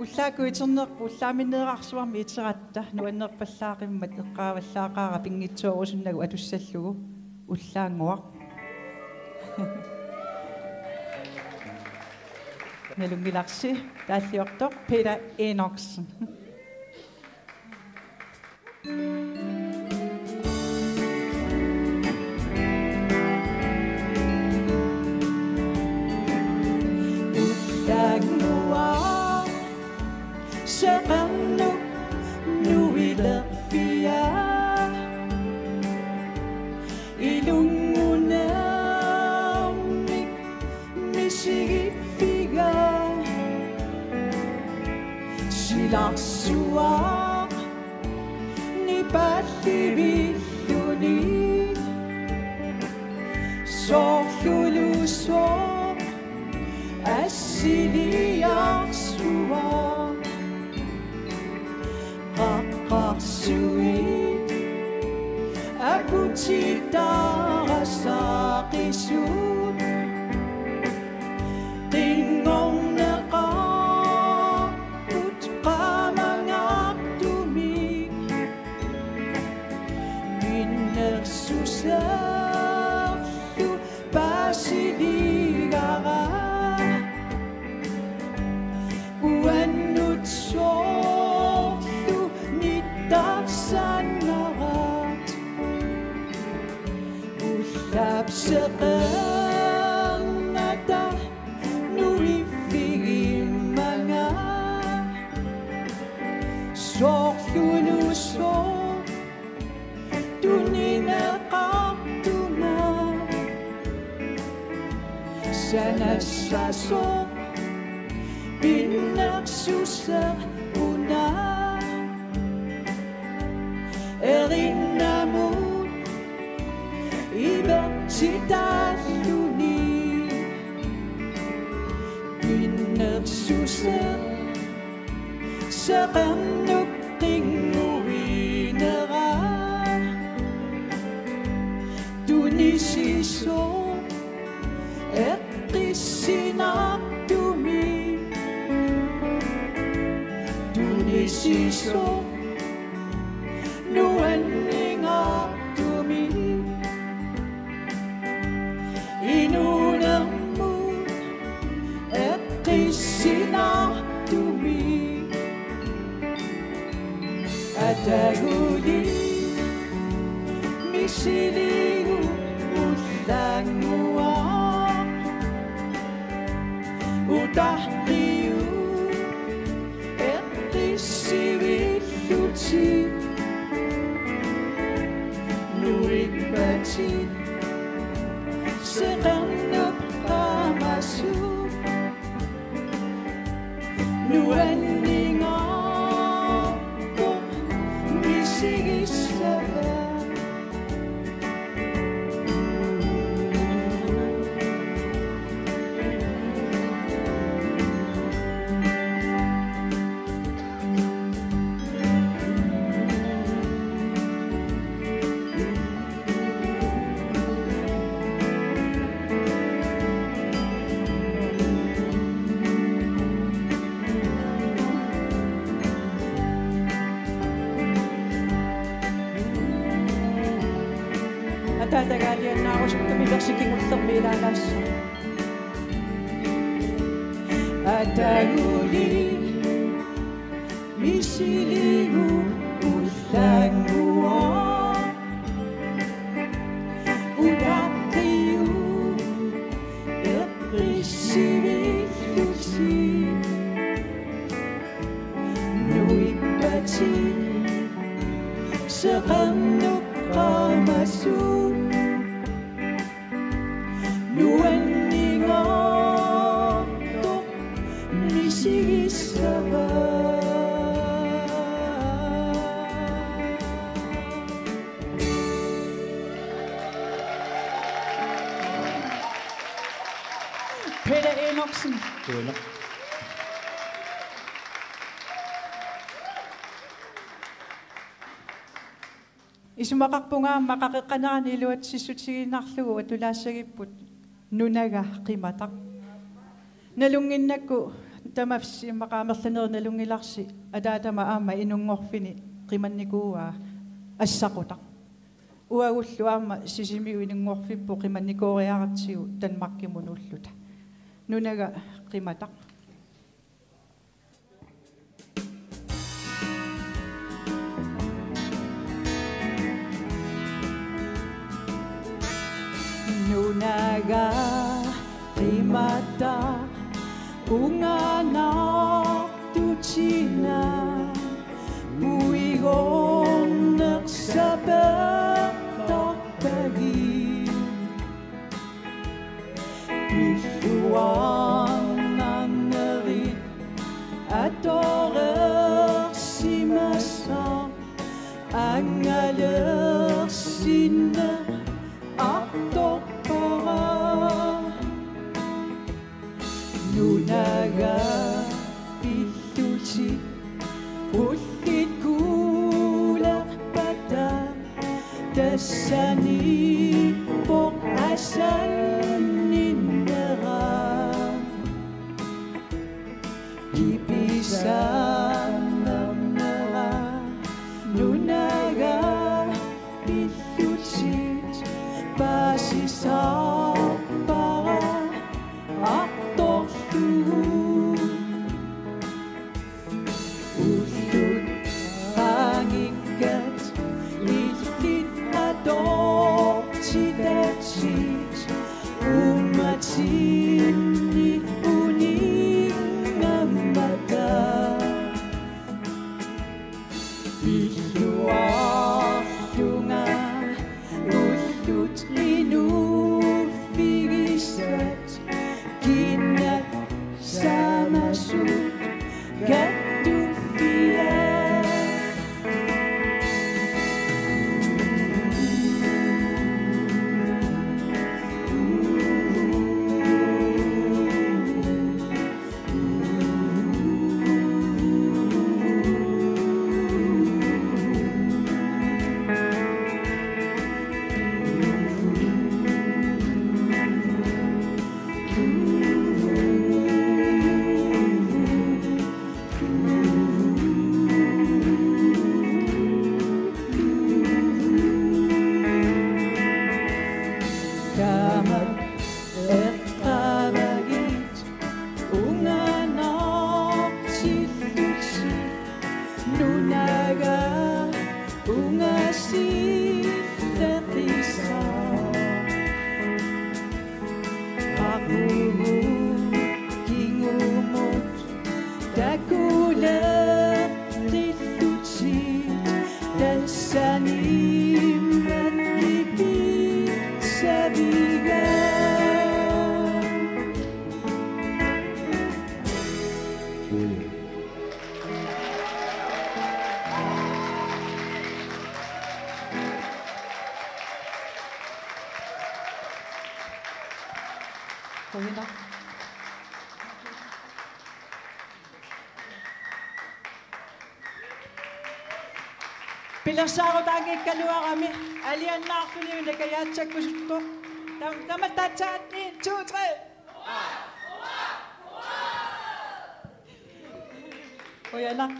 уллааку итернерпу уллааминнеэрарсуарми итератта нуаннерпаллаақиммат эққааваллаақаара пингитсуорусуннагу атуссаллугу уллаангуақ налунгиларси тааллиортоқ Peter Enoksen Serrano nuilerfia ilungunamik misigifiga silaksua ni pathibilluni sorlulusor assiliaksua Suit Abutita Sakisut Tingong naka Ut kamangak tumig Binagsusap Tu pasiligara Uanut so Sanarat Ullab seqernata nuifigimanga Sorlunuso tuninaqartuma Sanassaso pinnaqsusaq una Erinamut Ibertitalluni Pinnersuser Serrannuk tinguinera Tunisiso Ertisinartumi Tunisiso Nuanninga tumi Inunamu Eqisina tumi Ataguli Misiligu Ullangua Utahtiyu Eqisivilluti Nuikbatit Serrannuk qamasu Nuanninga Misigissava Tatagalian na ako sa tumigasiging magtambilalas. Ataguli, misiligu, ullangua, udakiyu, eqisivilluti, nuikbati, serrannuk qamasu. Nuanninga tok misigisava Peter Enoksen. Isumaqarpungaa maqaqiqqanarani iluat sissutiginarlugu atulaassagiput nunaga qimataq nalunginnakku тамавси мақаамерланерналунгиларси атаатама аама инунгорфини qimannikuuaa ассақута уагуллу аама сисимиу инунгорфиппу qimannikuoriаратсигу танмаркимунуллута нунага qimata nunaga qimata ungana tuchina buigong sabagtagtagi bisuang nangerit adorer simasa angaler sinne atokpara nunaga pituchi ullit kulak pada dasani pok asal ninera ipisan nera nunaga pituchi basisa para atoktu ulut angikat illit adoptidachit umatini uningamata iluarlunga ulut inufigisat kinat samasut gatufia Kama eqabagit unganak siluchi nunaga ungasi terisa aku kingumut takulat diluchi dan saniman lipi sabiga Koina Pilasaro tangi kaluarami alian naafuni nakayatsakusutto tamatachat 1 2 3 Oyanak